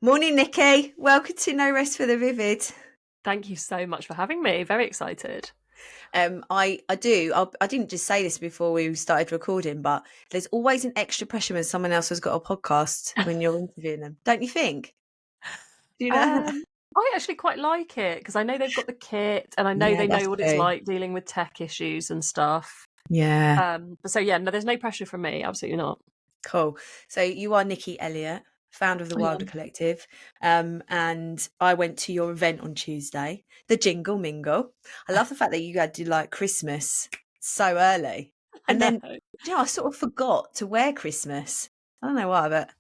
Morning, Nikki. Welcome to No Rest for the Vivid. Thank you so much for having me. Very excited. I do. I didn't just say this before we started recording, but there's always an extra pressure when someone else has got a podcast when you're interviewing them, don't you think? Do you know that? I actually quite like it because I know they've got the kit and I know Yeah, they that's know what it's true. like dealing with tech issues and stuff. Yeah, But so yeah, no, there's no pressure from me. Absolutely not. cool. So you are Nicky Elliott, founder of the I Wilder am. Collective, and I went to your event on Tuesday, the Jingle Mingle. I love the fact that you had to like Christmas so early, I and know. then I sort of forgot to wear Christmas. I don't know why, but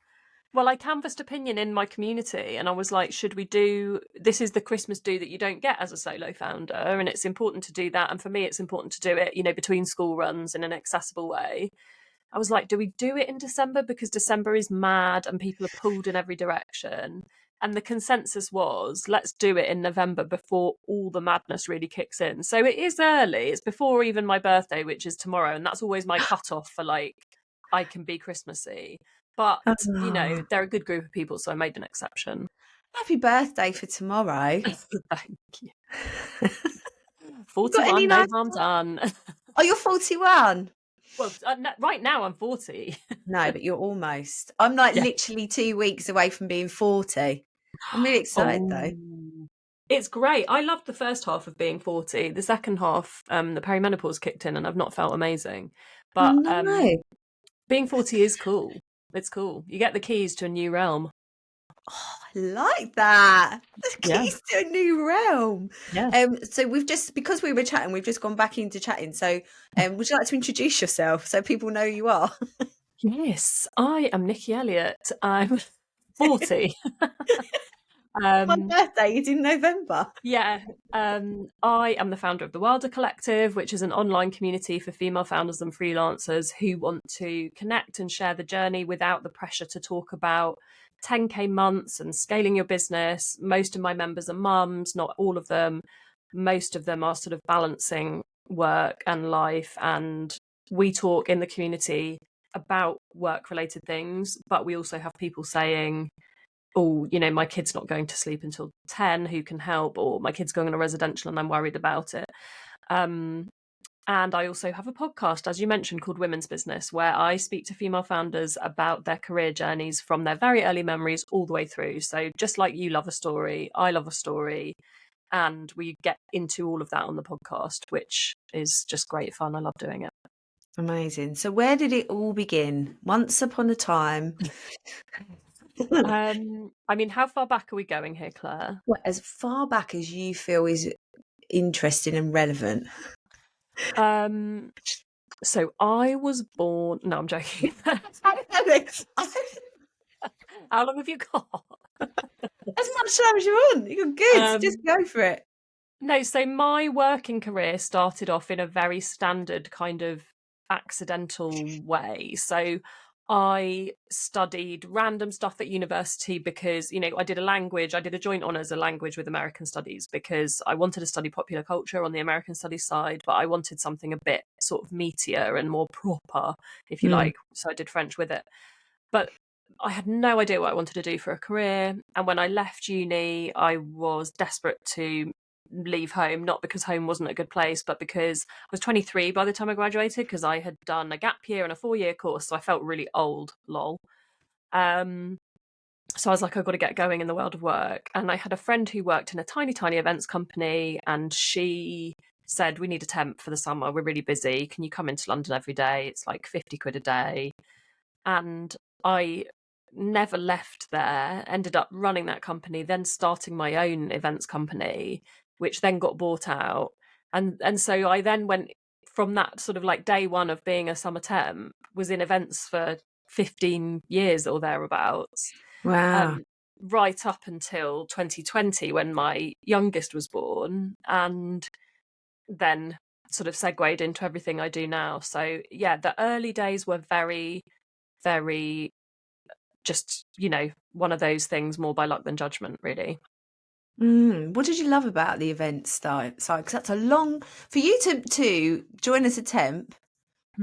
Well, I canvassed opinion in my community and I was like, should we do this is the Christmas do that you don't get as a solo founder, and it's important to do that. And for me, it's important to do it, between school runs in an accessible way. I was like, do we do it in December? Because December is mad and people are pulled in every direction. And the consensus was, let's do it in November before all the madness really kicks in. So it is early. It's before even my birthday, which is tomorrow. And that's always my cutoff for like, I can be Christmassy. But, oh, they're a good group of people. So I made an exception. happy birthday for tomorrow. Thank you. You got any 41, no nice? harm done. Oh, you're 41. Well, right now I'm 40. No, but you're almost. I'm like Yeah. literally 2 weeks away from being 40. I'm really excited though. Oh, it's great. I loved the first half of being 40. The second half, the perimenopause kicked in and I've not felt amazing. Oh But no. being 40 is cool. It's cool. You get the keys to a new realm. Oh, I like that. The Yeah. keys to a new realm. Yeah. So we've just because we were chatting, we've just gone back into chatting. So would you like to introduce yourself so people know who you are? Yes, I am Nicky Elliott. I'm 40. My um, birthday is in November. yeah, I am the founder of the Wilder Collective, which is an online community for female founders and freelancers who want to connect and share the journey without the pressure to talk about 10K months and scaling your business. Most of my members are mums, not all of them. Most of them are sort of balancing work and life. And we talk in the community about work related things, but we also have people saying, oh, my kid's not going to sleep until 10, who can help? Or my kid's going on a residential and I'm worried about it. And I also have a podcast, as you mentioned, called Women's Business, where I speak to female founders about their career journeys from their very early memories all the way through. So just like you love a story, I love a story. And we get into all of that on the podcast, which is just great fun. I love doing it. Amazing. So where did it all begin? Once upon a time. How far back are we going here, Claire? Well, as far back as you feel is interesting and relevant. So I was born. No, I'm joking. How long have you got? As much time as you want. You're good. Just go for it. No, so my working career started off in a very standard kind of accidental way. So I studied random stuff at university because, I did a joint honours, a language with American studies, because I wanted to study popular culture on the American studies side, but I wanted something a bit sort of meatier and more proper, if you like. So I did French with it. But I had no idea what I wanted to do for a career. And when I left uni, I was desperate to leave home, not because home wasn't a good place, but because I was 23 by the time I graduated, because I had done a gap year and a 4-year course. So I felt really old, lol. So I was like, I've got to get going in the world of work. And I had a friend who worked in a tiny, tiny events company, and she said, we need a temp for the summer. We're really busy. Can you come into London every day? It's like 50 quid a day. And I never left there, ended up running that company, then starting my own events company, which then got bought out. And so I then went from that sort of like day one of being a summer temp, was in events for 15 years or thereabouts, Wow. right up until 2020 when my youngest was born, and then sort of segued into everything I do now. So yeah, the early days were very, very just, one of those things, more by luck than judgment, really. What did you love about the event side? Because that's a long for you to join as a temp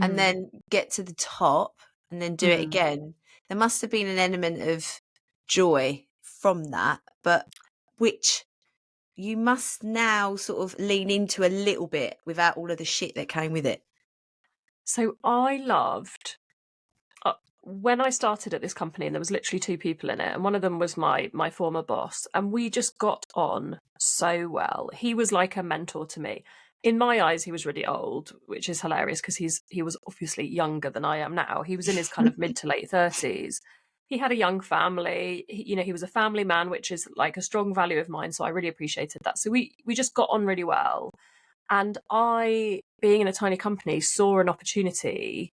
and Mm. then get to the top and then do it Mm. again. There must have been an element of joy from that, but which you must now sort of lean into a little bit without all of the shit that came with it. So I loved when I started at this company, and there was literally 2 people in it, and one of them was my former boss, and we just got on so well. He was like a mentor to me. In my eyes, he was really old, which is hilarious because he was obviously younger than I am now. He was in his kind of mid to late 30s. He had a young family. He was a family man, which is like a strong value of mine. So I really appreciated that. So we just got on really well. And I, being in a tiny company, saw an opportunity,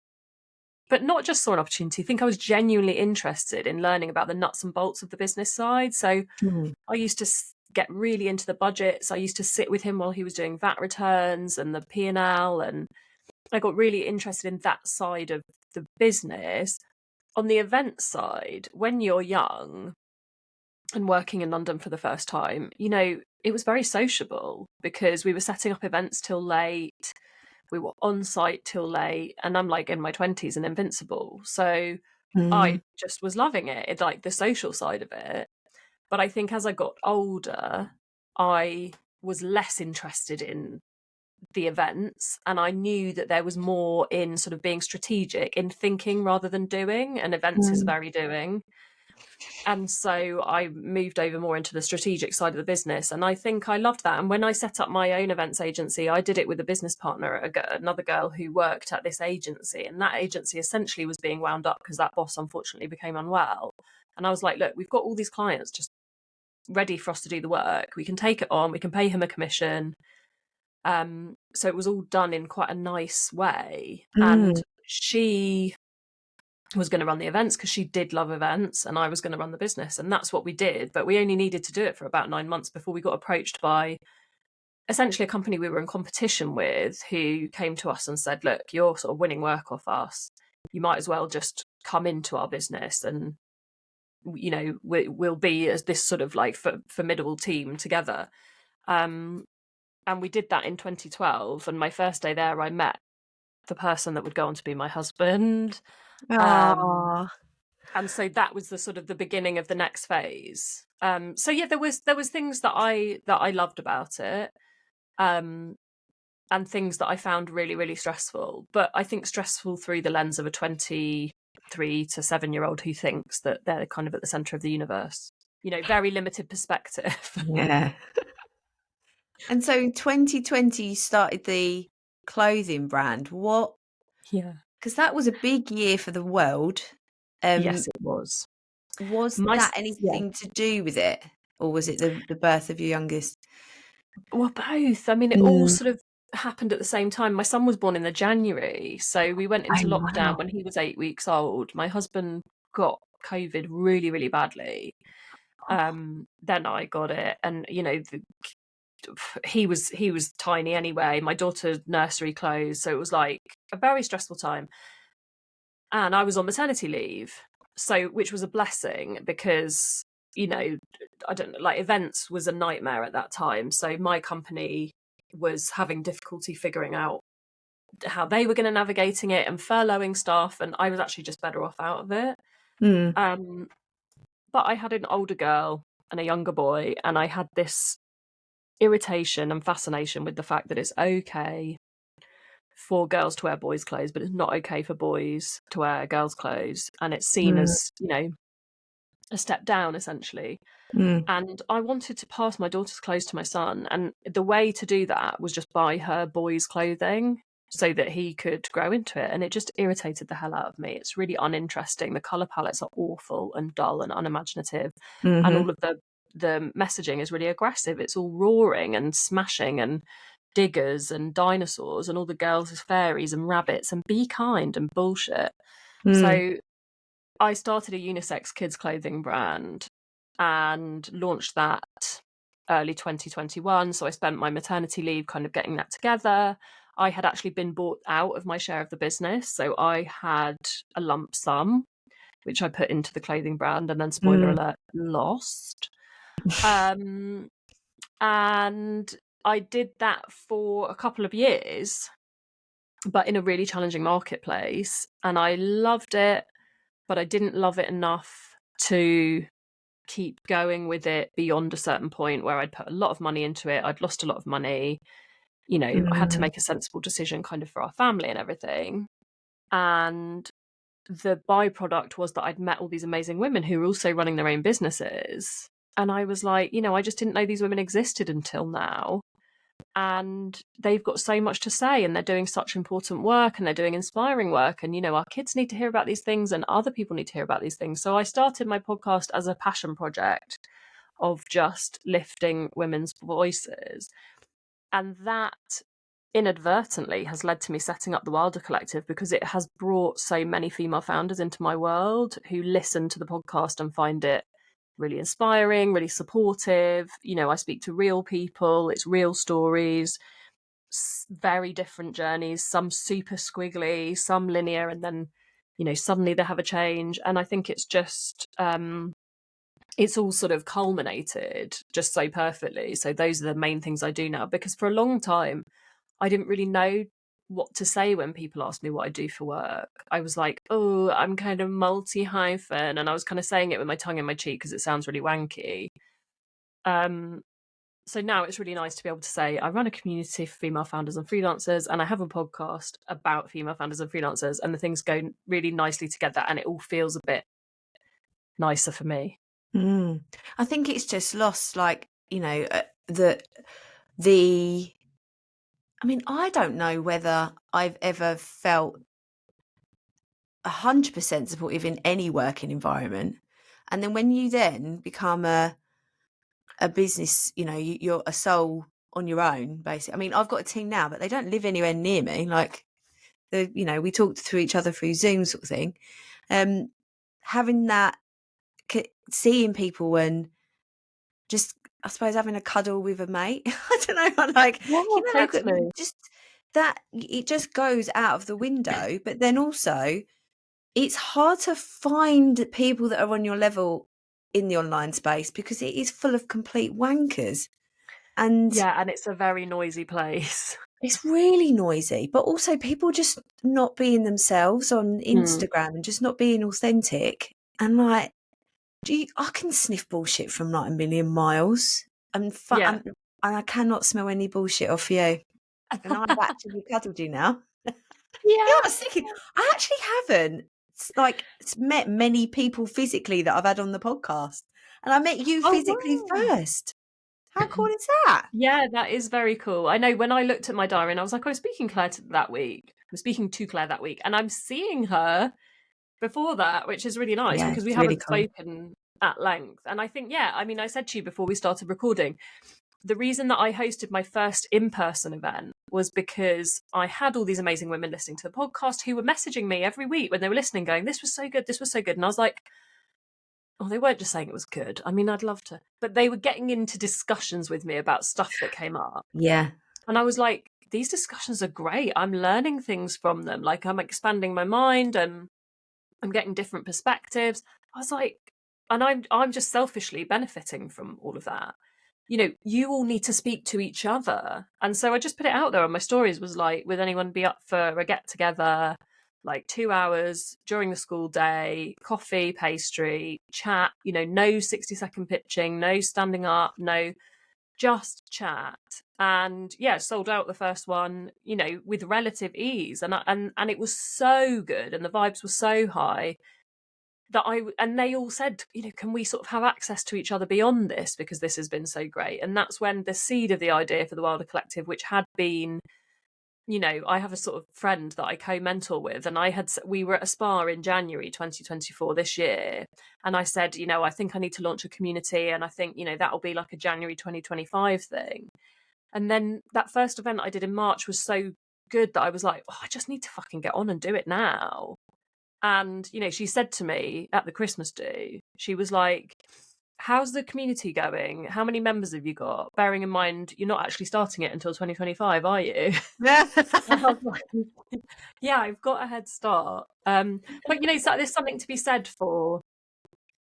but not just saw an opportunity. I think I was genuinely interested in learning about the nuts and bolts of the business side. So I used to get really into the budgets. I used to sit with him while he was doing VAT returns and the P&L, and I got really interested in that side of the business. On the event side, when you're young and working in London for the first time, it was very sociable because we were setting up events till late. We were on site till late, and I'm like in my 20s and invincible. So I just was loving it, like the social side of it. But I think as I got older, I was less interested in the events, and I knew that there was more in sort of being strategic, in thinking rather than doing, and events is very doing. And so I moved over more into the strategic side of the business. And I think I loved that. And when I set up my own events agency, I did it with a business partner, another girl who worked at this agency. And that agency essentially was being wound up because that boss unfortunately became unwell. And I was like, look, we've got all these clients just ready for us to do the work. We can take it on, we can pay him a commission. So it was all done in quite a nice way. And she was going to run the events because she did love events, and I was going to run the business, and that's what we did. But we only needed to do it for about 9 months before we got approached by essentially a company we were in competition with, who came to us and said, look, you're sort of winning work off us, you might as well just come into our business, and we'll be as this sort of like formidable team together. And we did that in 2012, and my first day there I met the person that would go on to be my husband. And so that was the sort of the beginning of the next phase. So yeah, there was things that I loved about it, and things that I found really, really stressful. But I think stressful through the lens of a 23 to 7-year-old who thinks that they're kind of at the center of the universe. Very limited perspective. Yeah. And so in 2020, you started the clothing brand. What? Yeah. Because that was a big year for the world. Yes, it was. Was that anything to do with it? Or was it the birth of your youngest? Well, both. I mean, it all sort of happened at the same time. My son was born in the January, so we went into lockdown when he was 8 weeks old. My husband got COVID really, really badly. Then I got it, and he was tiny anyway. My daughter's nursery closed, so it was like a very stressful time. And I was on maternity leave, so which was a blessing because I don't know, like events was a nightmare at that time. So my company was having difficulty figuring out how they were going to navigating it and furloughing staff, and I was actually just better off out of it. But I had an older girl and a younger boy, and I had this irritation and fascination with the fact that it's okay for girls to wear boys' clothes, but it's not okay for boys to wear girls' clothes, and it's seen as a step down essentially. And I wanted to pass my daughter's clothes to my son, and the way to do that was just buy her boys' clothing so that he could grow into it. And it just irritated the hell out of me. It's really uninteresting. The color palettes are awful and dull and unimaginative, and all of the messaging is really aggressive. It's all roaring and smashing and diggers and dinosaurs, and all the girls as fairies and rabbits and be kind and bullshit. So I started a unisex kids clothing brand and launched that early 2021. So I spent my maternity leave kind of getting that together. I had actually been bought out of my share of the business. So I had a lump sum, which I put into the clothing brand, and then, spoiler alert, lost. And I did that for a couple of years, but in a really challenging marketplace. And I loved it, but I didn't love it enough to keep going with it beyond a certain point where I'd put a lot of money into it. I'd lost a lot of money. You know, I had to make a sensible decision kind of for our family and everything. And the byproduct was that I'd met all these amazing women who were also running their own businesses. And I was like, you know, I just didn't know these women existed until now. And they've got so much to say, and they're doing such important work, and they're doing inspiring work. And, you know, our kids need to hear about these things, and other people need to hear about these things. So I started my podcast as a passion project of just lifting women's voices. And that inadvertently has led to me setting up the Wilder Collective, because it has brought so many female founders into my world who listen to the podcast and find it really inspiring, really supportive. You know, I speak to real people, it's real stories, very different journeys, some super squiggly, some linear, and then, you know, suddenly they have a change. And I think it's just it's all sort of culminated just so perfectly. So those are the main things I do now, because for a long time I didn't really know what to say when people asked me what I do for work. I was like, oh, I'm kind of multi-hyphen, and I was kind of saying it with my tongue in my cheek because it sounds really wanky. So now it's really nice to be able to say I run a community for female founders and freelancers, and I have a podcast about female founders and freelancers, and the things go really nicely together, and it all feels a bit nicer for me. I think it's just lost, like, you know, I mean, I don't know whether I've ever felt 100% supportive in any working environment. And then when you then become a business, you know, you're a soul on your own, basically. I mean, I've got a team now, but they don't live anywhere near me. Like, you know, we talk to each other through Zoom sort of thing. Having that, seeing people and just, I suppose, having a cuddle with a mate. I don't know, like, Yeah, you know, like, totally. just that, it just goes out of the window. But then also, it's hard to find people that are on your level in the online space because it is full of complete wankers. And Yeah, and it's a very noisy place. it's really noisy, but also people just not being themselves on Instagram and just not being authentic. And like, I can sniff bullshit from like a million miles, and Yeah. and I cannot smell any bullshit off you. And I've actually cuddled you now. You know what I was thinking? I actually haven't met many people physically that I've had on the podcast, and I met you Oh, physically wow. first. How cool is that? Yeah, that is very cool. I know when I looked at my diary and I was like, I was speaking that week. I was speaking to Claire that week, and I'm seeing her before that, which is really nice Yeah, because we it's really haven't cool. spoken at length. And I think, yeah, I mean, I said to you before we started recording, the reason that I hosted my first in-person event was because I had all these amazing women listening to the podcast who were messaging me every week when they were listening, going, this was so good, this was so good. And I was like, oh, they weren't just saying it was good. I mean, I'd love to. But they were getting into discussions with me about stuff that came up. Yeah. And I was like, these discussions are great. I'm learning things from them. Like, I'm expanding my mind and I'm getting different perspectives. I was like, and I'm just selfishly benefiting from all of that. You know, you all need to speak to each other. And so I just put it out there on my stories, was like, would anyone be up for a get together, like 2 hours during the school day, coffee, pastry, chat, you know, no 60-second pitching, no standing up, no, just chat. And yeah, sold out the first one, you know, with relative ease. And it was so good, and the vibes were so high that and they all said, you know, can we sort of have access to each other beyond this, because this has been so great. And that's when the seed of the idea for the Wilder Collective, which had been, you know, I have a sort of friend that I co-mentor with, and we were at a spa in January 2024 this year, and I said, you know, I think I need to launch a community, and I think, you know, that'll be like a January 2025 thing. And then that first event I did in March was so good that I was like, oh, I just need to fucking get on and do it now. And, you know, she said to me at the Christmas do, she was like, how's the community going? How many members have you got? Bearing in mind, you're not actually starting it until 2025, are you? And I was like, yeah, I've got a head start. But, you know, so there's something to be said for,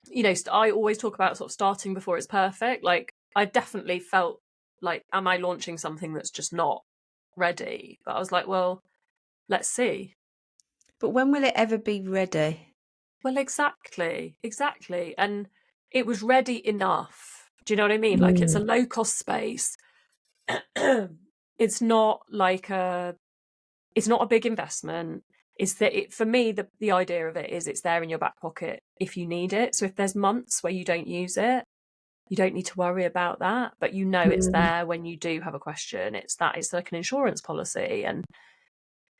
you know, I always talk about sort of starting before it's perfect. Like, I definitely felt like, am I launching something that's just not ready? But I was like, well, let's see. But when will it ever be ready? Well, exactly. And it was ready enough. Do you know what I mean? Like, it's a low cost space. It's not like it's not a big investment. Is that it for me? The idea of it is it's there in your back pocket if you need it. So if there's months where you don't use it, you don't need to worry about that. But you know it's there when you do have a question. It's like an insurance policy. And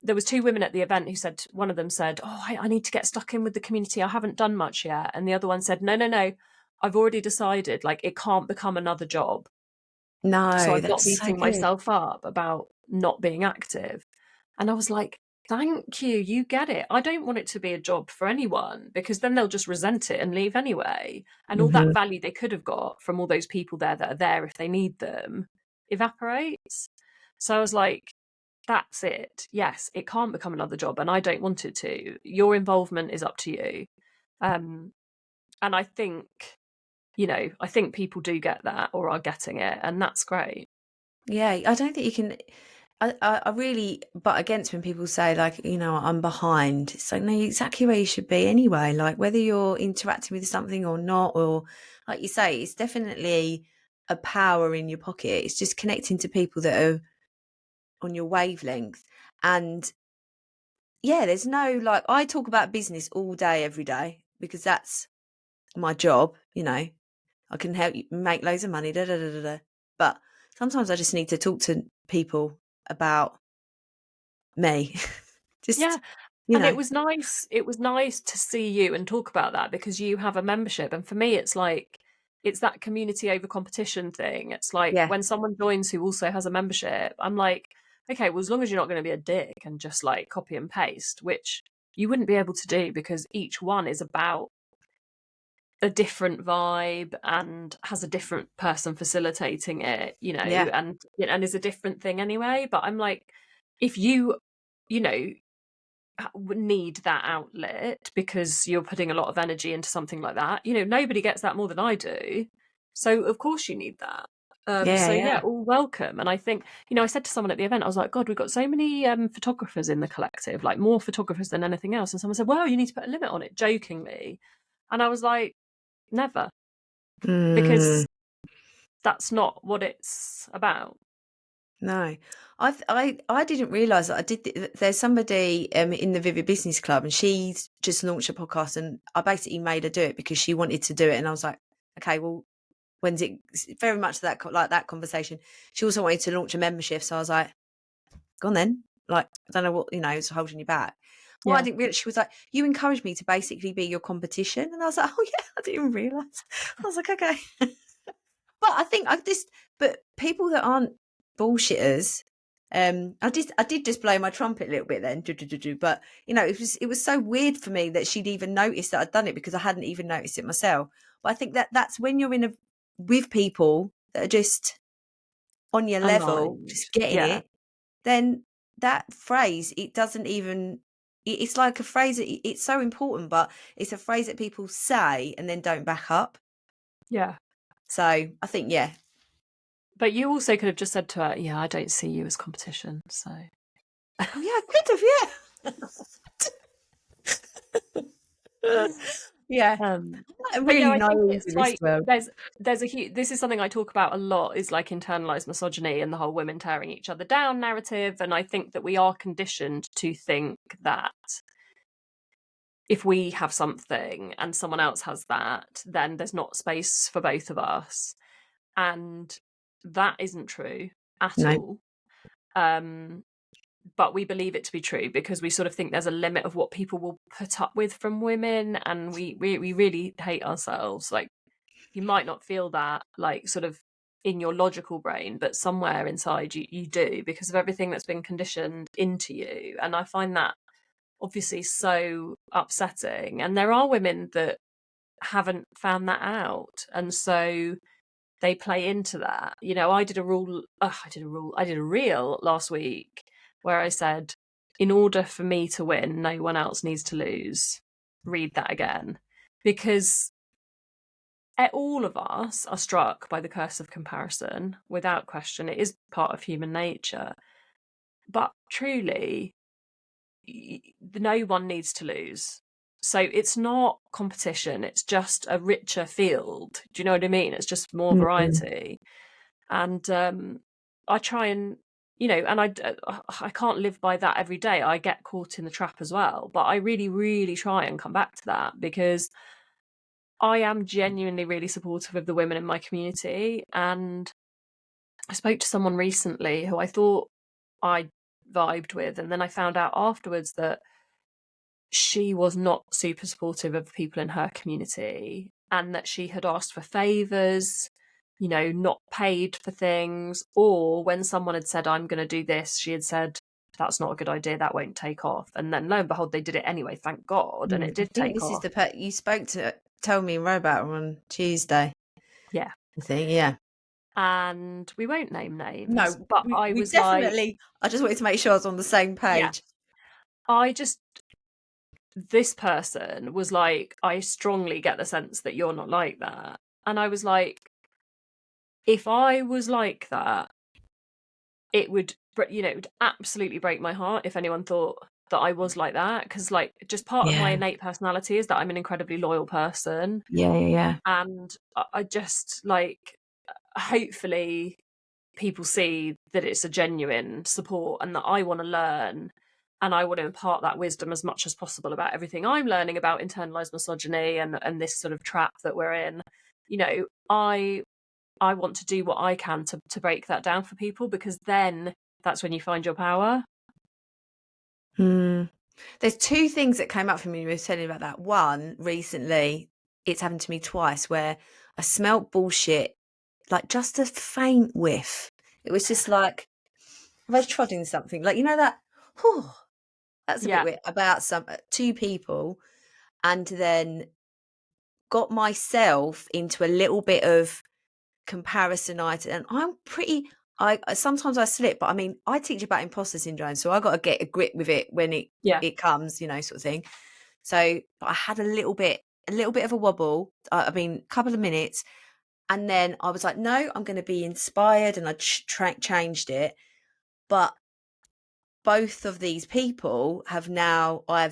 there was 2 women at the event who said, one of them said, "Oh, I need to get stuck in with the community. I haven't done much yet." And the other one said, "No. I've already decided, like, it can't become another job. So No, I'm not that's so beating good. myself up about not being active." And I was like, thank you. You get it. I don't want it to be a job for anyone, because then they'll just resent it and leave anyway. And all that value they could have got from all those people there that are there if they need them evaporates. So I was like, that's it. Yes, it can't become another job, and I don't want it to. Your involvement is up to you. And I think, I think people do get that, or are getting it, and that's great. Yeah, I don't think you can. I really butt against when people say, like, I'm behind. It's like, no, you're exactly where you should be anyway. Like, whether you're interacting with something or not, or like you say, it's definitely a power in your pocket. It's just connecting to people that are on your wavelength. And yeah, there's no, like, I talk about business all day, every day, because that's my job. I can help you make loads of money, da da da da da. But sometimes I just need to talk to people about me. Yeah. Just, And it was nice to see you and talk about that, because you have a membership. And for me, it's like, it's that community over competition thing. It's like yeah, when someone joins who also has a membership, I'm like, okay, well, as long as you're not going to be a dick and just like copy and paste, which you wouldn't be able to do, because each one is about a different vibe and has a different person facilitating it, yeah, and is a different thing anyway. But I'm like, if you know, need that outlet because you're putting a lot of energy into something like that, nobody gets that more than I do. So of course you need that. yeah, So yeah, yeah, all welcome. And I think, I said to someone at the event, I was like, God, we've got so many photographers in the collective, like more photographers than anything else. And someone said, well, you need to put a limit on it, jokingly. And I was like, never, mm, because that's not what it's about. no. I didn't realise that I did. There's somebody in the Vivid Business Club, and she's just launched a podcast, and I basically made her do it because she wanted to do it, and I was like, okay, well, when's it? Very much that like that conversation. She also wanted to launch a membership, so I was like, go on then. Like, I don't know what is holding you back. Well, I Yeah. didn't realize, she was like, you encouraged me to basically be your competition, and I was like, oh yeah, I didn't even realize. I was like, okay. But I think but people that aren't bullshitters, I did just blow my trumpet a little bit then, but it was so weird for me that she'd even noticed that I'd done it, because I hadn't even noticed it myself. But I think that's when you're with people that are just on your level, Aligned. just getting Yeah. it, then that phrase, it doesn't even, it's like a phrase that it's so important, but it's a phrase that people say and then don't back up. Yeah. So I think, yeah. But you also could have just said to her, yeah, I don't see you as competition. So Oh yeah, I could have, yeah. Yeah. I'm but yeah, really I think naive it's in this like world. there's a huge, this is something I talk about a lot, is like internalized misogyny and the whole women tearing each other down narrative. And I think that we are conditioned to think that if we have something and someone else has that, then there's not space for both of us. And that isn't true at No. all. But we believe it to be true because we sort of think there's a limit of what people will put up with from women, and we really hate ourselves. Like, you might not feel that, like, sort of in your logical brain, but somewhere inside you do, because of everything that's been conditioned into you. And I find that obviously so upsetting. And there are women that haven't found that out, and so they play into that. I did a reel last week where I said, in order for me to win, no one else needs to lose. Read that again. Because all of us are struck by the curse of comparison, without question. It is part of human nature. But truly, no one needs to lose. So it's not competition, it's just a richer field. Do you know what I mean? It's just more variety. And I try and, and I can't live by that every day. I get caught in the trap as well. But I really, really try and come back to that, because I am genuinely really supportive of the women in my community. And I spoke to someone recently who I thought I vibed with, and then I found out afterwards that she was not super supportive of people in her community, and that she had asked for favors, not paid for things, or when someone had said, I'm going to do this, she had said, that's not a good idea, that won't take off. And then lo and behold, they did it anyway, thank God, and it I did think take this is off. the you spoke to, tell me and wrote about her on Tuesday. Yeah. I think, yeah. And we won't name names, No, but I we was like, definitely, I just wanted to make sure I was on the same yeah, page. this person was like, I strongly get the sense that you're not like that. And I was like, if I was like that, it would, it would absolutely break my heart if anyone thought that I was like that. Because, like, just part of my Yeah. innate personality is that I'm an incredibly loyal person. Yeah. And I just, like, hopefully people see that it's a genuine support and that I want to learn, and I want to impart that wisdom as much as possible about everything I'm learning about internalized misogyny and this sort of trap that we're in. I want to do what I can to break that down for people, because then that's when you find your power. There's two things that came up for me when you were telling about that. One, recently, it's happened to me twice, where I smelt bullshit, like just a faint whiff. It was just like, I was trotting something, like, that, whew, that's a bit Yeah. weird, about two people, and then got myself into a little bit of comparisonitis, and I'm pretty, sometimes I slip, but I mean, I teach about imposter syndrome, so I got to get a grip with it when Yeah. it comes, sort of thing. So, but I had a little bit of a wobble. I mean, a couple of minutes, and then I was like, no, I'm going to be inspired, and I changed it. But both of these people I've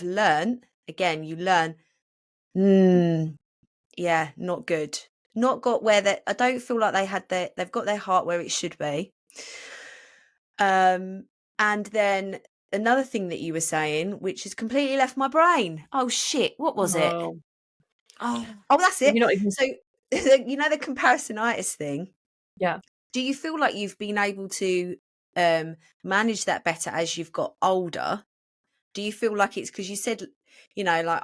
learned, again, you learn, yeah, not good. Not got where I don't feel like they've got their heart where it should be. And then another thing that you were saying, which has completely left my brain. Oh shit, what was it? Oh, Oh, that's it. you're not even. So, the comparisonitis thing. Yeah. Do you feel like you've been able to manage that better as you've got older? Do you feel like it's because you said, like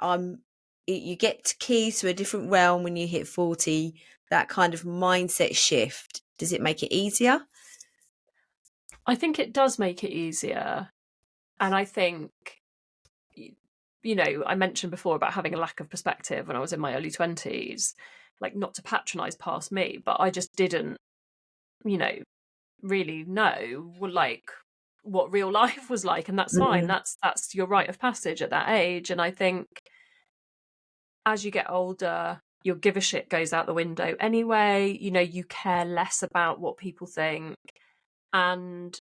you get keys to a different realm when you hit 40, that kind of mindset shift? Does it make it easier? I think it does make it easier. And I think, I mentioned before about having a lack of perspective when I was in my early 20s, like, not to patronize past me, but I just didn't, really know, like, what real life was like. And that's fine. That's your rite of passage at that age. And I think as you get older, your give a shit goes out the window anyway. You care less about what people think. And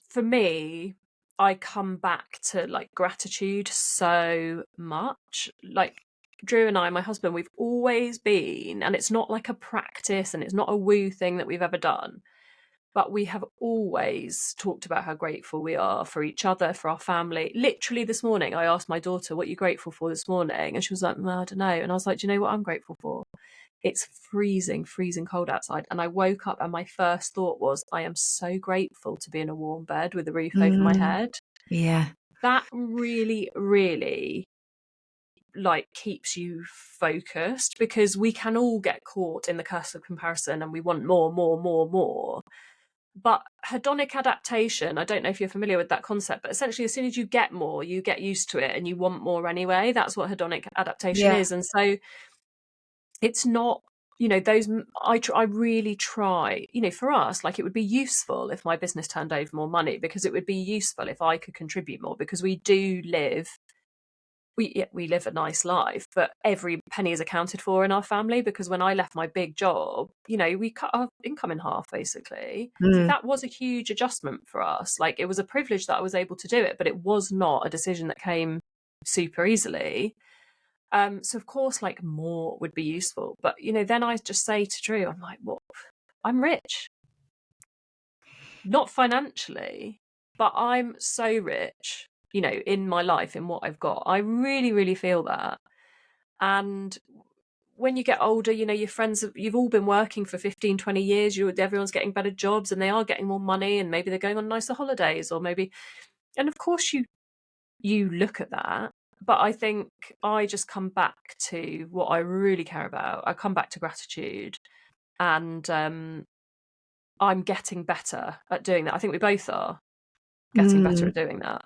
for me, I come back to, like, gratitude so much. Like, Drew and I, my husband, we've always been, and it's not like a practice and it's not a woo thing that we've ever done, but we have always talked about how grateful we are for each other, for our family. Literally this morning, I asked my daughter, what are you grateful for this morning? And she was like, well, I don't know. And I was like, do you know what I'm grateful for? It's freezing, freezing cold outside. And I woke up and my first thought was, I am so grateful to be in a warm bed with a roof over my head. Yeah. That really, really, like, keeps you focused, because we can all get caught in the curse of comparison and we want more, more, more, more. But hedonic adaptation, I don't know if you're familiar with that concept, but essentially as soon as you get more, you get used to it and you want more anyway. That's what hedonic adaptation Yeah. is. And so it's not, those, I really try, for us, like, it would be useful if my business turned over more money, because it would be useful if I could contribute more, because we do live, we live a nice life, but every penny is accounted for in our family. Because when I left my big job, we cut our income in half, basically. So that was a huge adjustment for us. Like, it was a privilege that I was able to do it, but it was not a decision that came super easily. So of course, like, more would be useful. But, then I just say to Drew, I'm like, well, I'm rich. Not financially, but I'm so rich, in my life, in what I've got. I really, really feel that. And when you get older, your friends, you've all been working for 15, 20 years, everyone's getting better jobs and they are getting more money, and maybe they're going on nicer holidays, or maybe, and of course you look at that. But I think I just come back to what I really care about. I come back to gratitude, and I'm getting better at doing that. I think we both are getting better at doing that.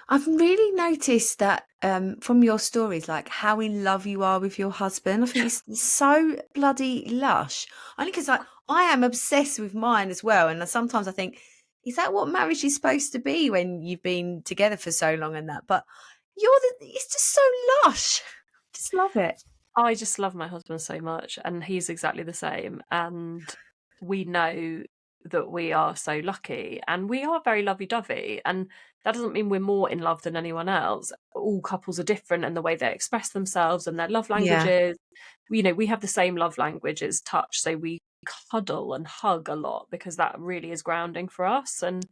I've really noticed that from your stories, like how in love you are with your husband. I think it's so bloody lush. Only because I am obsessed with mine as well. And sometimes I think, is that what marriage is supposed to be when you've been together for so long and that? But it's just so lush. Just love it. I just love my husband so much, and he's exactly the same. And we know that we are so lucky, and we are very lovey-dovey. And that doesn't mean we're more in love than anyone else. All couples are different in the way they express themselves and their love Yeah. languages. We have the same love language as touch, so we cuddle and hug a lot because that really is grounding for us. And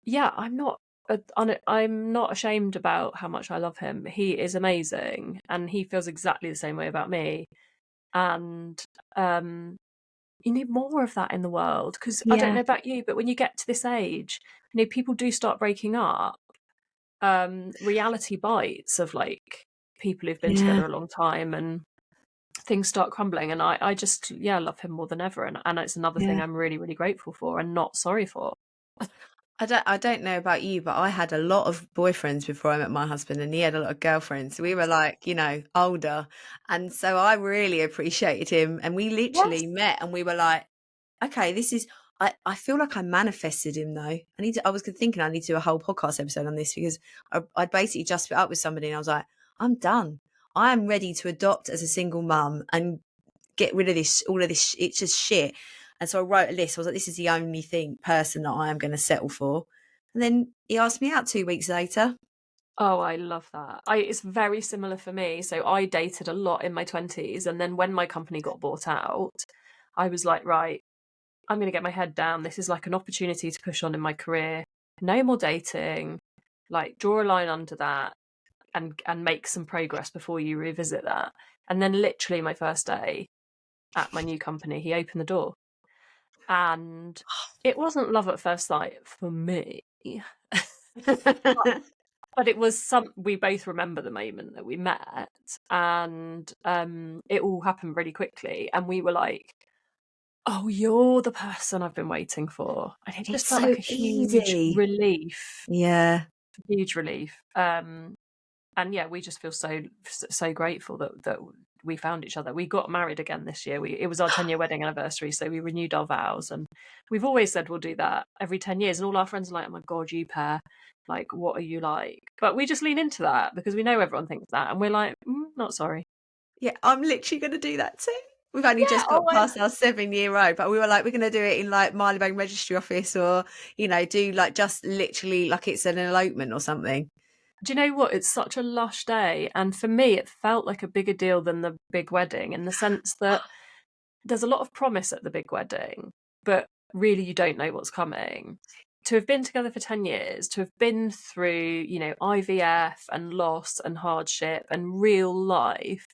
yeah, I'm not ashamed about how much I love him. He is amazing, and he feels exactly the same way about me. And you need more of that in the world, because I don't Yeah. know about you, but when you get to this age, people do start breaking up. Reality bites of, like, people who've been Yeah. together a long time, and things start crumbling. And I just, yeah, love him more than ever. And it's another thing Yeah. I'm really, really grateful for and not sorry for. I don't know about you, but I had a lot of boyfriends before I met my husband, and he had a lot of girlfriends. We were like, older. And so I really appreciated him. And we Yes. literally met and we were like, okay, I feel like I manifested him though. I was thinking I need to do a whole podcast episode on this, because I'd basically just split up with somebody and I was like, I'm done. I am ready to adopt as a single mum and get rid of all of this. It's just shit. And so I wrote a list. I was like, this is the only person that I am going to settle for. And then he asked me out 2 weeks later. Oh, I love that. It's very similar for me. So I dated a lot in my 20s, and then when my company got bought out, I was like, right, I'm going to get my head down. This is like an opportunity to push on in my career. No more dating. Like, draw a line under that, and make some progress before you revisit that. And then literally my first day at my new company, he opened the door. And it wasn't love at first sight for me. But it was we both remember the moment that we met, and it all happened really quickly, and we were like, oh, you're the person I've been waiting for. And it just It's felt so like a huge easy. relief. Yeah. Huge relief. And yeah, we just feel so grateful that we found each other. We got married again this year. It was our 10-year wedding anniversary, so we renewed our vows, and we've always said we'll do that every 10 years. And all our friends are like, oh my God, you pair, like, what are you like? But we just lean into that because we know everyone thinks that, and we're like, not sorry. Yeah, I'm literally going to do that too. We've only Yeah. just got past our 7-year-old, but we were like, we're going to do it in like Marylebone Registry Office, or, do like just literally like it's an elopement or something. Do you know what? It's such a lush day. And for me, it felt like a bigger deal than the big wedding, in the sense that there's a lot of promise at the big wedding, but really you don't know what's coming. To have been together for 10 years, to have been through, IVF and loss and hardship and real life,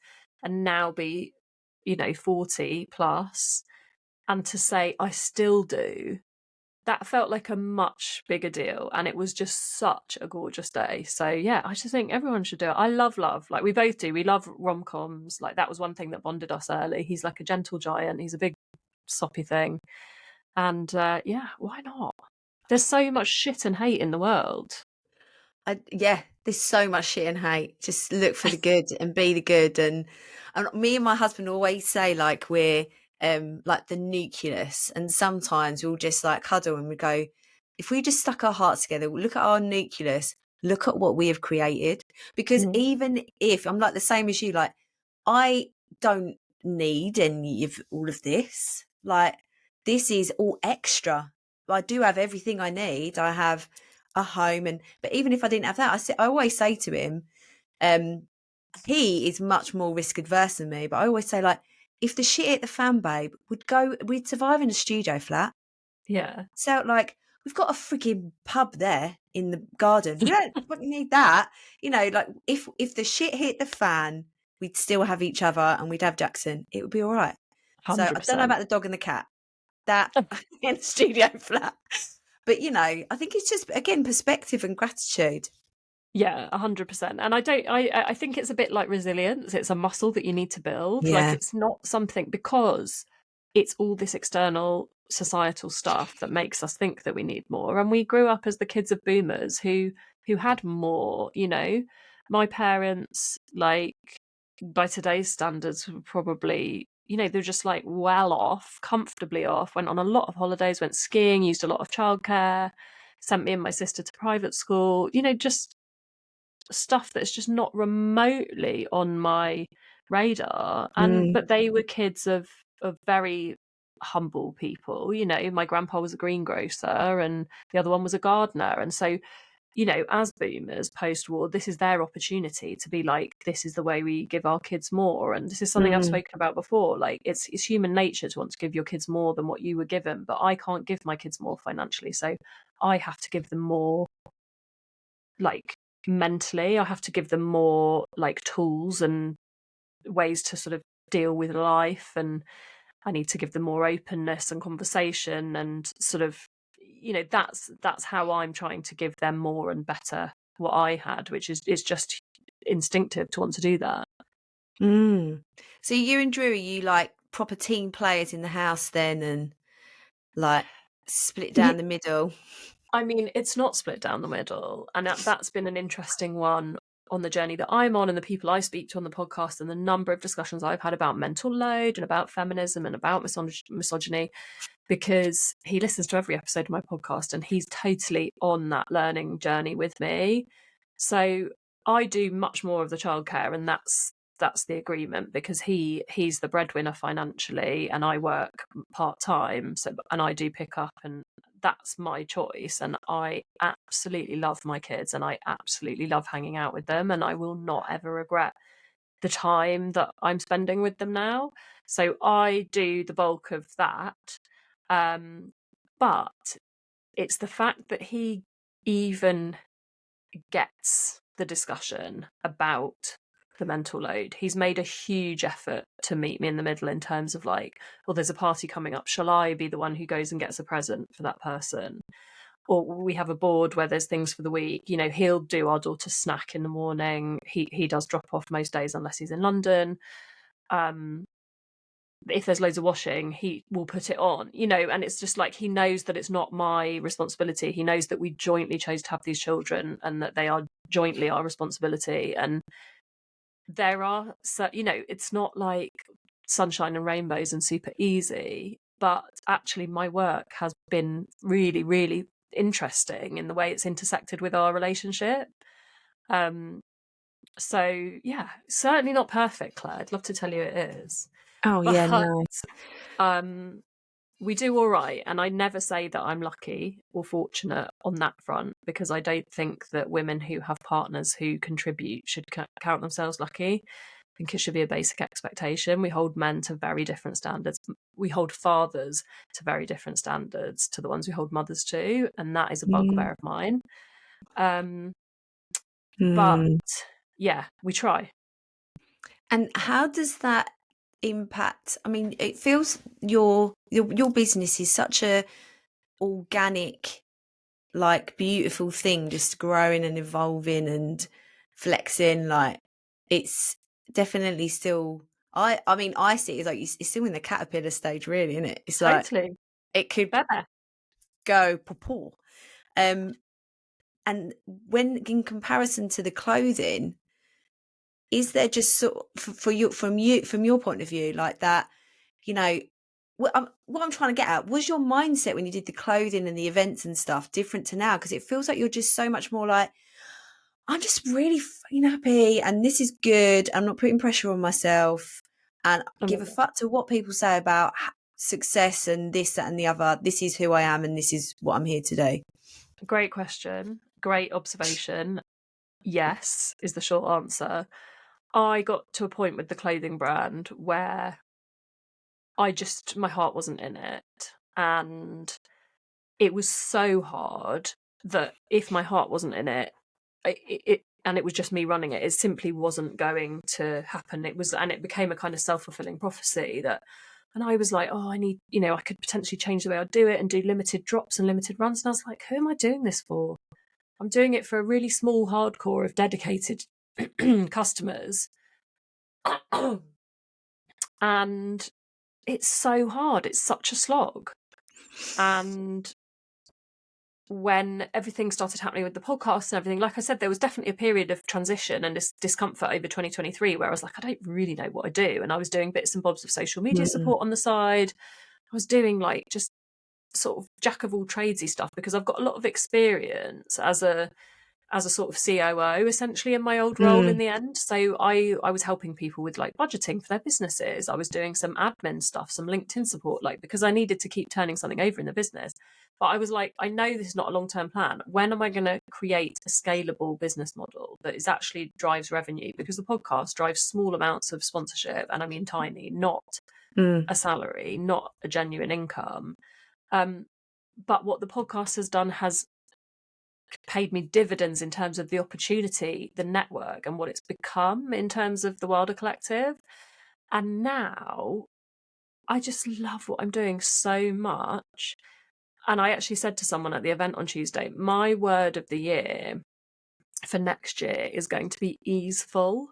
and now be, 40 plus, and to say, I still do, that felt like a much bigger deal. And it was just such a gorgeous day. So yeah, I just think everyone should do it. I love love, like we both do. We love rom-coms. Like, that was one thing that bonded us early. He's like a gentle giant. He's a big soppy thing. And yeah, why not? There's so much shit and hate in the world. Yeah, there's so much shit and hate. Just look for the good and be the good. And me and my husband always say like we're like the nucleus, and sometimes we'll just like cuddle and we go, if we just stuck our hearts together, look at our nucleus, look at what we have created. Because Mm. even if I'm like the same as you, like I don't need any of all of this. Like this is all extra. I do have everything I need. I have a home. But even if I didn't have that, I always say to him, he is much more risk adverse than me, but I always say, like, if the shit hit the fan, babe, we'd survive in a studio flat. Yeah. So, like, we've got a freaking pub there in the garden. We don't fucking need that. You know, like, if the shit hit the fan, we'd still have each other and we'd have Jackson. It would be all right. So I don't know 100%. about the dog and the cat. That in a studio flat. But, you know, I think it's just, again, perspective and gratitude. Yeah, 100%. And I think it's a bit like resilience. It's a muscle that you need to build. Like, Yeah. it's not something, because it's all this external societal stuff that makes us think that we need more. And we grew up as the kids of boomers who had more, you know. My parents, like, by today's standards, were probably, you know, they're just like well off, comfortably off, went on a lot of holidays, went skiing, used a lot of childcare, sent me and my sister to private school, you know, just stuff that's just not remotely on my radar. And Mm. but they were kids of very humble people. You know, my grandpa was a greengrocer and the other one was a gardener. And so, you know, as boomers post-war, this is their opportunity to be like, this is the way we give our kids more. And this is something I've Mm. spoken about before. Like, it's human nature to want to give your kids more than what you were given, but I can't give my kids more financially, so I have to give them more, like, mentally. I have to give them more, like, tools and ways to sort of deal with life, and I need to give them more openness and conversation, and sort of, you know, that's how I'm trying to give them more and better what I had, which is just instinctive to want to do that. Mm. So you and Drew, are you like proper team players in the house then, and like split down the middle? I mean, it's not split down the middle, and that's been an interesting one on the journey that I'm on, and the people I speak to on the podcast, and the number of discussions I've had about mental load and about feminism and about misogyny, because he listens to every episode of my podcast and he's totally on that learning journey with me. So I do much more of the childcare, and that's the agreement, because he's the breadwinner financially and I work part time, so, and I do pick up, and that's my choice. And I absolutely love my kids and I absolutely love hanging out with them, and I will not ever regret the time that I'm spending with them now. So I do the bulk of that. But it's the fact that he even gets the discussion about the mental load. He's made a huge effort to meet me in the middle, in terms of like, well, there's a party coming up. Shall I be the one who goes and gets a present for that person? Or we have a board where there's things for the week. You know, he'll do our daughter's snack in the morning. He does drop off most days unless he's in London. If there's loads of washing, he will put it on, you know. And it's just like, he knows that it's not my responsibility. He knows that we jointly chose to have these children and that they are jointly our responsibility. And there are, so, you know, it's not like sunshine and rainbows and super easy, but actually my work has been really, really interesting in the way it's intersected with our relationship. So yeah, certainly not perfect, Claire. I'd love to tell you it is. Oh yeah, But no. we do all right. And I never say that I'm lucky or fortunate on that front, because I don't think that women who have partners who contribute should count themselves lucky. I think it should be a basic expectation. We hold men to very different standards. We hold fathers to very different standards to the ones we hold mothers to. And that is a Mm. bugbear of mine. But Mm. yeah, we try. And how does that impact? I mean, it feels your business is such a organic, like beautiful thing, just growing and evolving and flexing. Like, it's definitely still. I mean, I see it as like it's still in the caterpillar stage, really, isn't it? It's like Totally. it could Better. go pawpaw. And when in comparison to the clothing, is there just sort of, for you from your point of view, like that, you know, what I'm trying to get at, was your mindset when you did the clothing and the events and stuff different to now? Because it feels like you're just so much more like, I'm just really fucking happy and this is good. I'm not putting pressure on myself and give a fuck to what people say about success and this, that and the other. This is who I am and this is what I'm here to do. Great question. Great observation. Yes, is the short answer. I got to a point with the clothing brand where my heart wasn't in it. And it was so hard that if my heart wasn't in it, and it was just me running it, it simply wasn't going to happen. And it became a kind of self-fulfilling prophecy and I was like, oh, I need, I could potentially change the way I do it and do limited drops and limited runs. And I was like, who am I doing this for? I'm doing it for a really small hardcore of dedicated customers. And it's so hard. It's such a slog. And when everything started happening with the podcast and everything, like I said, there was definitely a period of transition and discomfort over 2023 where I was like, I don't really know what I do. And I was doing bits and bobs of social media support on the side. I was doing like just sort of jack of all tradesy stuff because I've got a lot of experience as a sort of COO essentially in my old role in the end. So I was helping people with like budgeting for their businesses. I was doing some admin stuff, some LinkedIn support, like because I needed to keep turning something over in the business. But I was like, I know this is not a long-term plan. When am I going to create a scalable business model that is actually drives revenue? Because the podcast drives small amounts of sponsorship, and I mean tiny, not a salary, not a genuine income. But what the podcast has done has paid me dividends in terms of the opportunity, the network, and what it's become in terms of the Wilder Collective. And now I just love what I'm doing so much. And I actually said to someone at the event on Tuesday, my word of the year for next year is going to be easeful.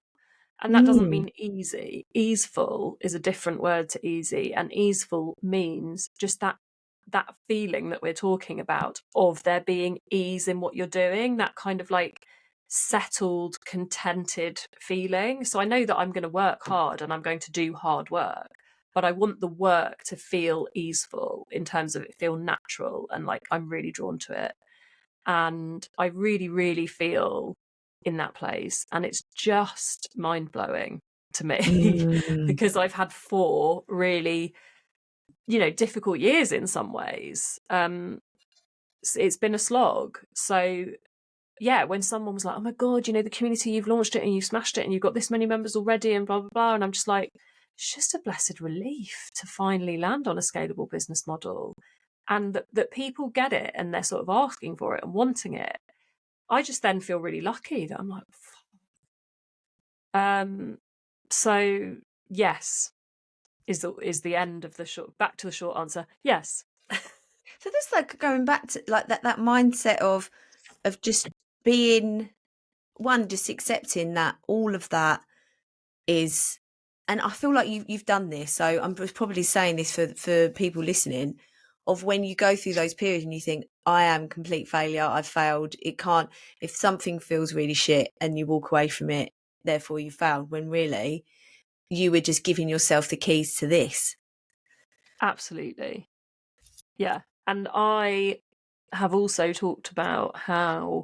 And that doesn't mean easy. Easeful is a different word to easy. And easeful means just that feeling that we're talking about of there being ease in what you're doing, that kind of like settled, contented feeling. So I know that I'm going to work hard and I'm going to do hard work, but I want the work to feel easeful in terms of it feel natural and like I'm really drawn to it. And I really, really feel in that place. And it's just mind blowing to me because I've had 4 really, difficult years in some ways. It's been a slog. So yeah, when someone was like, oh my God, the community, you've launched it and you've smashed it and you've got this many members already and blah, blah, blah. And I'm just like, it's just a blessed relief to finally land on a scalable business model and that people get it and they're sort of asking for it and wanting it. I just then feel really lucky that I'm like, so yes, is the end of the short, back to the short answer. Yes. So that's like going back to like that mindset of just being just accepting that all of that is, and I feel like you've done this. So I'm probably saying this for people listening, of when you go through those periods and you think, I am complete failure, I've failed. It can't, if something feels really shit and you walk away from it, therefore you failed, when really you were just giving yourself the keys to this. Absolutely. Yeah. And I have also talked about how,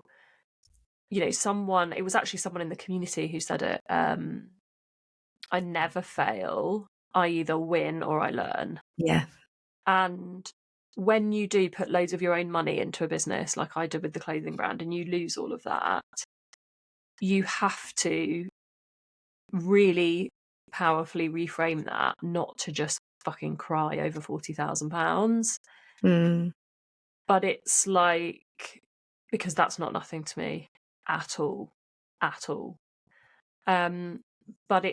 it was actually someone in the community who said it, I never fail. I either win or I learn. Yeah. And when you do put loads of your own money into a business, like I did with the clothing brand, and you lose all of that, you have to really powerfully reframe that, not to just fucking cry over £40,000. But it's like, because that's not nothing to me at all. But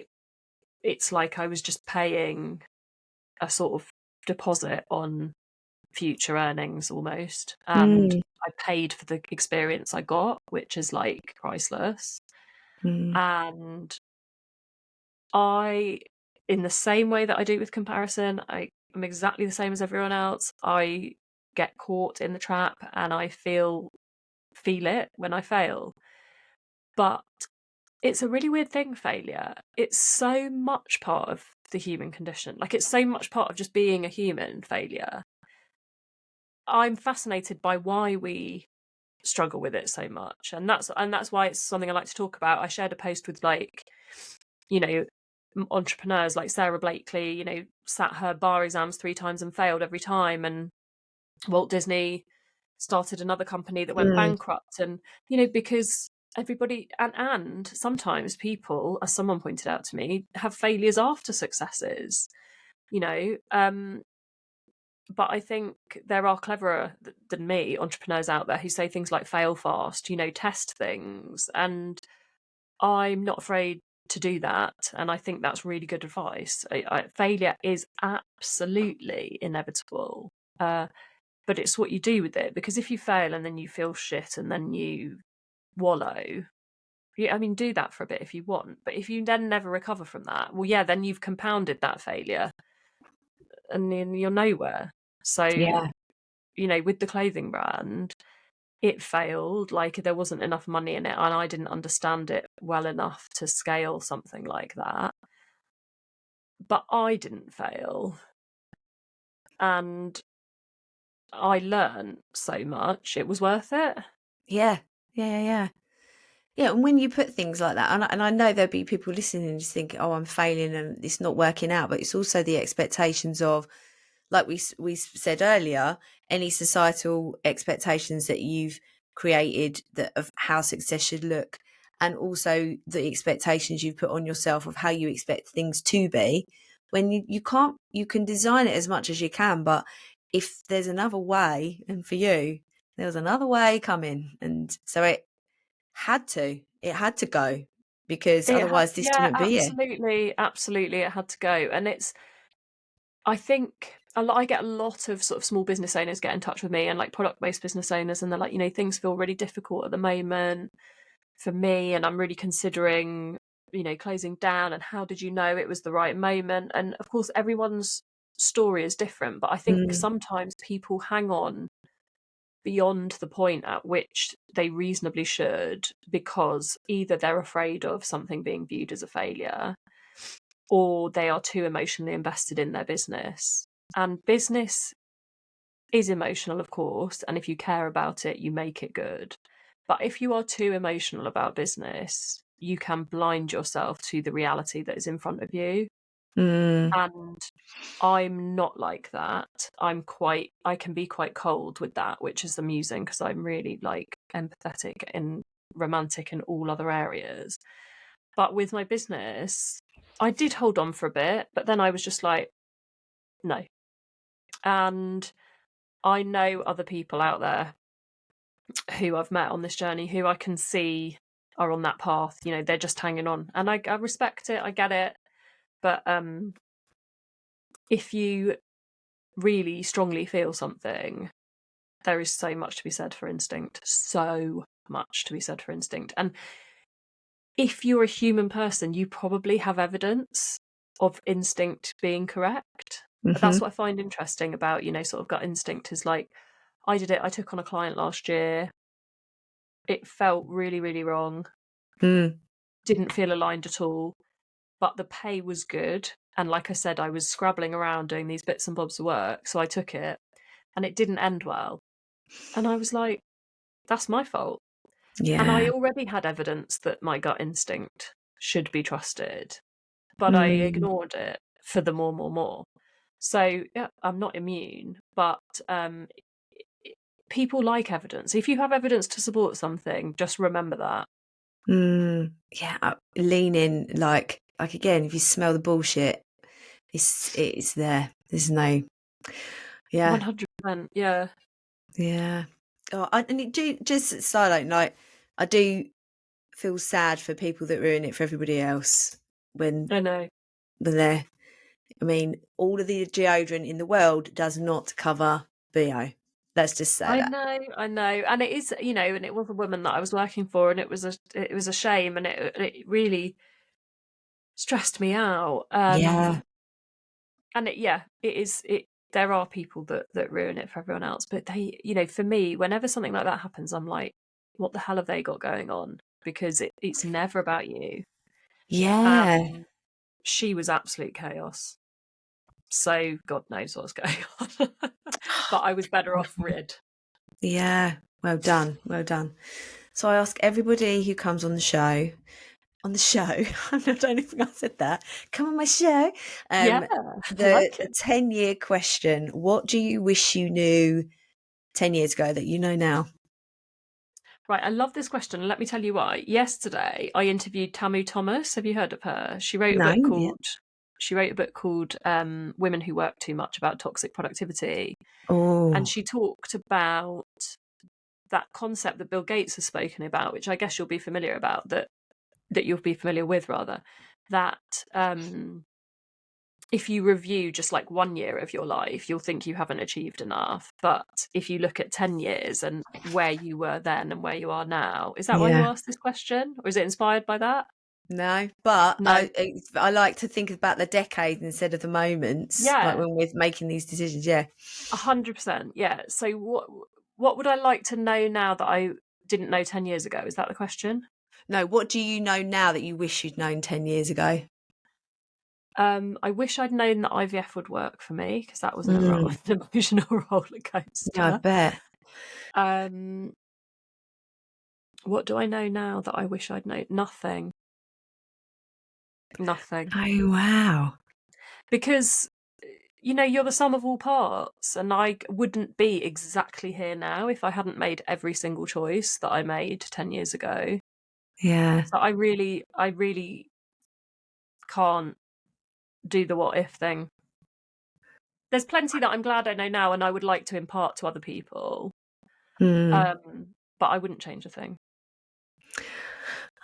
it's like I was just paying a sort of deposit on future earnings almost. And I paid for the experience I got, which is like priceless. And in the same way that I do with comparison, I'm exactly the same as everyone else. I get caught in the trap and I feel it when I fail. But it's a really weird thing, failure. It's so much part of the human condition. Like, it's so much part of just being a human, failure. I'm fascinated by why we struggle with it so much. And that's why it's something I like to talk about. I shared a post with entrepreneurs like Sarah Blakely, sat her bar exams 3 times and failed every time. And Walt Disney started another company that went bankrupt. And, because everybody, and sometimes people, as someone pointed out to me, have failures after successes, but I think there are cleverer than me entrepreneurs out there who say things like fail fast, test things. And I'm not afraid to do that. And I think that's really good advice. Failure is absolutely inevitable. But it's what you do with it. Because if you fail and then you feel shit and then you wallow, do that for a bit if you want. But if you then never recover from that, well, yeah, then you've compounded that failure and then you're nowhere. So, Yeah. with the clothing brand, it failed. Like, there wasn't enough money in it, and I didn't understand it well enough to scale something like that. But I didn't fail. And I learned so much. It was worth it. Yeah. Yeah. And when you put things like that, and I know there'll be people listening and just thinking, oh, I'm failing and it's not working out, but it's also the expectations of, like we said earlier, any societal expectations that you've created of how success should look, and also the expectations you've put on yourself of how you expect things to be. When you can't, you can design it as much as you can, but if there's another way, and for you, there was another way coming, and so it had to go, because otherwise this Yeah, wouldn't be it. absolutely, it had to go. And I think I get a lot of sort of small business owners get in touch with me, and like product-based business owners, and they're like, things feel really difficult at the moment for me, and I'm really considering, closing down, and how did you know it was the right moment? And of course, everyone's story is different, but I think sometimes people hang on beyond the point at which they reasonably should, because either they're afraid of something being viewed as a failure, or they are too emotionally invested in their business. And business is emotional, of course, and if you care about it, you make it good. But if you are too emotional about business, you can blind yourself to the reality that is in front of you. And I'm not like that. I can be quite cold with that, which is amusing because I'm really like empathetic and romantic in all other areas. But with my business, I did hold on for a bit, but then I was just like, no. And I know other people out there who I've met on this journey who I can see are on that path. They're just hanging on, and I respect it. I get it. But if you really strongly feel something, there is so much to be said for instinct. So much to be said for instinct. And if you're a human person, you probably have evidence of instinct being correct. That's what I find interesting about, sort of gut instinct is like, I did it. I took on a client last year. It felt really, really wrong. Didn't feel aligned at all. But the pay was good. And like I said, I was scrabbling around doing these bits and bobs of work. So I took it, and it didn't end well. And I was like, that's my fault. And I already had evidence that my gut instinct should be trusted, but I ignored it for the more. So yeah, I'm not immune, but people like evidence. If you have evidence to support something, just remember that. Yeah, lean in, like again, if you smell the bullshit, it's there. There's no. Yeah. 100%. Yeah. Yeah. Oh, and it do, just side note, I do feel sad for people that ruin it for everybody else when I know. they're. I mean, all of the deodorant in the world does not cover BO. Let's just say I that. know, and it is, and it was a woman that I was working for, and it was a shame, and it really stressed me out. Yeah. And it is. There are people that ruin it for everyone else, but they, for me, whenever something like that happens, I'm like, what the hell have they got going on? Because it's never about you. Yeah. She was absolute chaos. So God knows what's going on. But I was better off rid. Yeah. Well done. Well done. So I ask everybody who comes on the show, I don't even think I said that. Come on my show. Yeah, I The like it. 10-year question. What do you wish you knew 10 years ago that you know now? Right, I love this question, and let me tell you why. Yesterday, I interviewed Tamu Thomas. Have you heard of her? She wrote a No. book Yeah. called Women Who Work Too Much, about toxic productivity. And Oh, she talked about that concept that Bill Gates has spoken about, which I guess you'll be familiar about, that you'll be familiar with rather, that if you review just like 1 year of your life, you'll think you haven't achieved enough. But if you look at 10 years and where you were then and where you are now, is that why you yeah. asked this question? Or is it inspired by that? No, but No. I like to think about the decade instead of the moments, like Yeah, when we're making these decisions. Yeah. 100%. Yeah. So what would I like to know now that I didn't know 10 years ago? Is that the question? No, what do you know now that you wish you'd known 10 years ago? I wish I'd known that IVF would work for me, because that was an Mm, emotional roller yeah, I coaster. bet. Um, what do I know now that I wish I'd known? Nothing. Nothing. Oh, wow. Because you're the sum of all parts, and I wouldn't be exactly here now if I hadn't made every single choice that I made 10 years ago. Yeah. So I really can't do the what if thing. There's plenty that I'm glad I know now and I would like to impart to other people. Mm. But I wouldn't change a thing.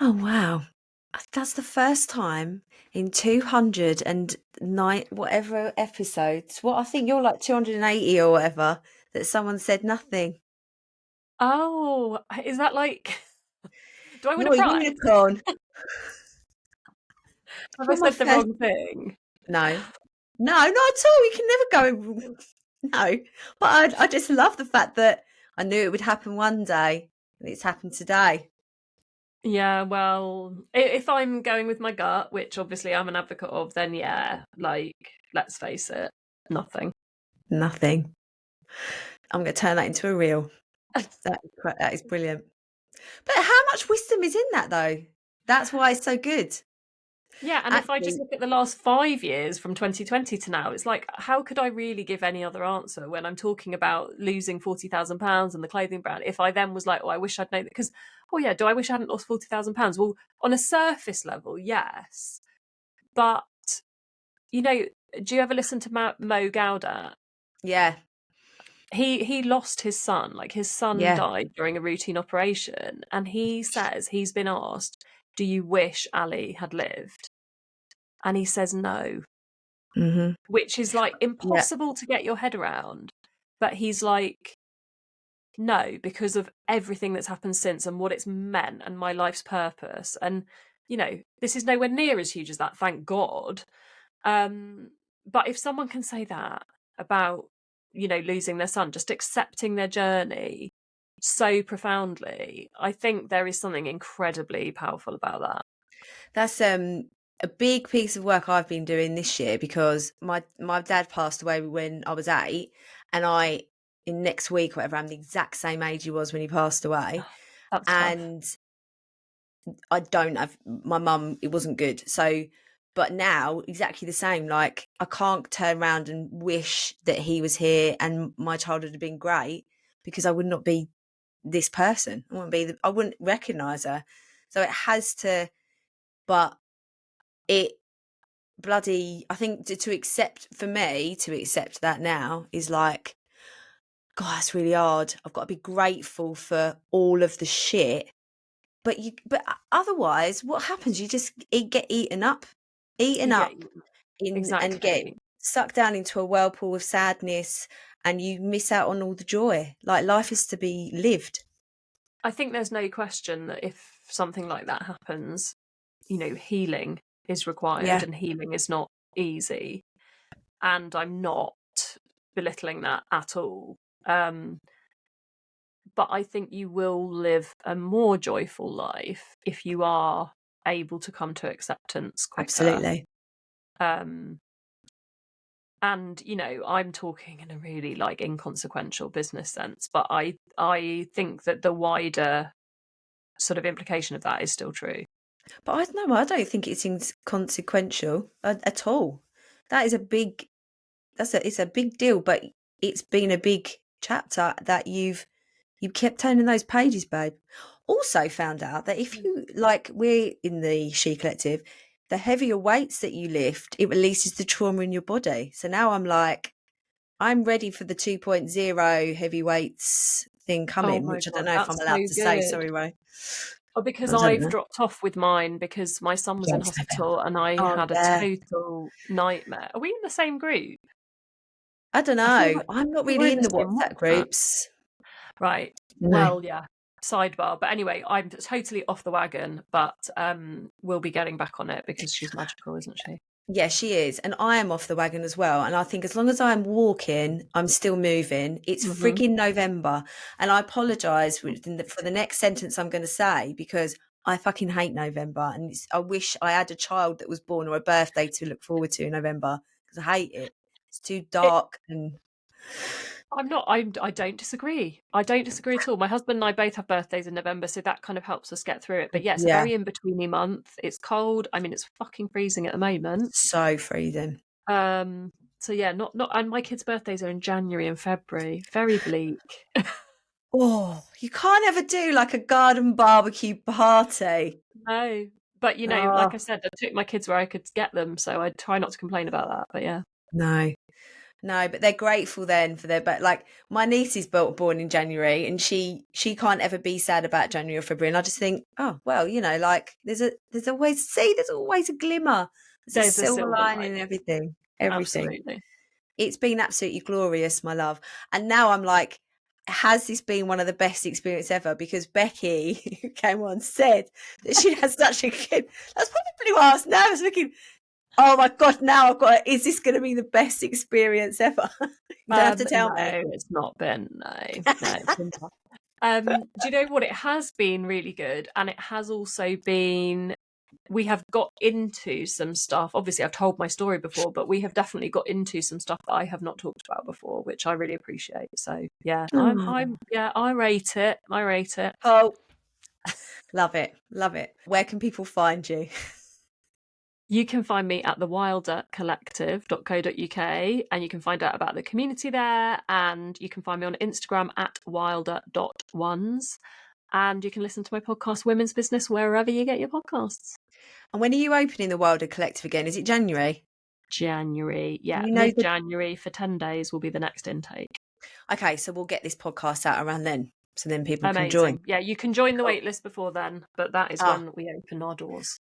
Oh, wow. That's the first time in 209 whatever episodes. What, I think you're like 280 or whatever, that someone said nothing. Oh, is that like do I win a You're a prize? unicorn. Have I You're my said the first. wrong thing? No. No, not at all. You can never go. No. But I just love the fact that I knew it would happen one day and it's happened today. Yeah, well, if I'm going with my gut, which obviously I'm an advocate of, then yeah, like, let's face it, nothing. Nothing. I'm going to turn that into a reel. That is brilliant. But how much wisdom is in that, though? That's why it's so good. Yeah, and if I just Actually, look at the last 5 years from 2020 to now, it's like, how could I really give any other answer when I'm talking about losing £40,000 and the clothing brand? If I then was like, oh, I wish I'd known that, because, oh yeah, do I wish I hadn't lost £40,000? Well, on a surface level, yes. But, do you ever listen to Mo Gaudat? yeah, He lost his son. Like, his son yeah. died during a routine operation, and he says he's been asked, do you wish Ali had lived? And he says no, Hmm. which is like Yeah. impossible to get your head around. But he's like, no, because of everything that's happened since and what it's meant and my life's purpose. And, this is nowhere near as huge as that, thank God. But if someone can say that about, losing their son, just accepting their journey so profoundly, I think there is something incredibly powerful about that. That's a big piece of work I've been doing this year because my dad passed away when I was 8, and in next week or whatever, I'm the exact same age he was when he passed away. That's tough. And I don't have my mum, it wasn't good. So, but now exactly the same. Like, I can't turn around and wish that he was here and my childhood had been great, because I would not be this person. I wouldn't recognize her. So it has to, but it I think to accept, for me to accept that now is like, God, that's really hard. I've got to be grateful for all of the shit. But otherwise, what happens? You just get eaten You get up in, and get exactly. sucked down into a whirlpool of sadness, and you miss out on all the joy. Like, life is to be lived. I think there's no question that if something like that happens, healing is required Yeah, and healing is not easy. And I'm not belittling that at all. Um, but I think you will live a more joyful life if you are able to come to acceptance quicker. absolutely. Um, and I'm talking in a really like inconsequential business sense, but I think that the wider sort of implication of that is still true. But I don't know. I don't think it's inconsequential at all. That is a big. It's a big deal. But it's been a big chapter that you kept turning those pages, babe. Also found out that if you, like, we're in the She Collective, the heavier weights that you lift, it releases the trauma in your body. So now I'm like, I'm ready for the 2.0 heavyweights thing Oh coming, my which I don't God, know if I'm that's so allowed to say. good. Sorry, Ray. Oh, because I don't I've know. dropped off with mine because my son was Yeah, in it's hospital and I Oh, had a yeah. total nightmare. Are we in the same group? I don't I feel know. like I'm not we're really in in the the same WhatsApp WhatsApp. groups. Right. No. Well, yeah. Sidebar. But anyway, I'm totally off the wagon, but we'll be getting back on it because she's magical, isn't she? Yeah, she is. And I am off the wagon as well. And I think as long as I'm walking, I'm still moving. It's Mm-hmm. frigging November. And I apologise for the next sentence I'm going to say because I fucking hate November. And I wish I had a child that was born or a birthday to look forward to in November because I hate it. It's too dark and... I don't disagree. I don't disagree at all. My husband and I both have birthdays in November, so that kind of helps us get through it. But yeah, it's a Yeah, very in-betweeny month. It's cold. I mean, it's fucking freezing at the moment. so freezing. So yeah, not and my kids' birthdays are in January and February. Very bleak. Oh, you can't ever do like a garden barbecue party. No. But like I Oh, said, I took my kids where I could get them, so I try not to complain about that. But yeah. no. No, but they're grateful then for their, but like my niece is born in January and she can't ever be sad about January or February. And I just think, oh well, like there's always a glimmer. There's a There's a silver silver lining in lining. everything. Everything. Absolutely. It's been absolutely glorious, my love. And now I'm like, has this been one of the best experiences ever? Because Becky who came on said that she has such a good. That's probably why I was nervous looking. Oh my God, now I've got is this going to be the best experience ever? You don't have to tell No, me. it's not been. No, it's been tough. Do you know what? It has been really good, and it has also been. We have got into some stuff. Obviously, I've told my story before, but we have definitely got into some stuff that I have not talked about before, which I really appreciate. So yeah, I rate it. I rate it. Oh, love it. Love it. Where can people find you? You can find me at thewildercollective.co.uk and you can find out about the community there. And you can find me on Instagram at wilder.ones. And you can listen to my podcast, Women's Business, wherever you get your podcasts. And when are you opening the Wilder Collective again? Is it January? January. Yeah, You know mid-January for 10 days will be the next intake. Okay, so we'll get this podcast out around then. So then people can join. Amazing. Yeah, you can join the Cool. waitlist before then, but that is when we open our doors.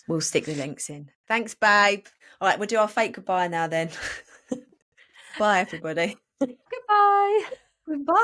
We'll stick the links in. Thanks, babe. All right, we'll do our fake goodbye now then. Bye, everybody. Goodbye. Goodbye.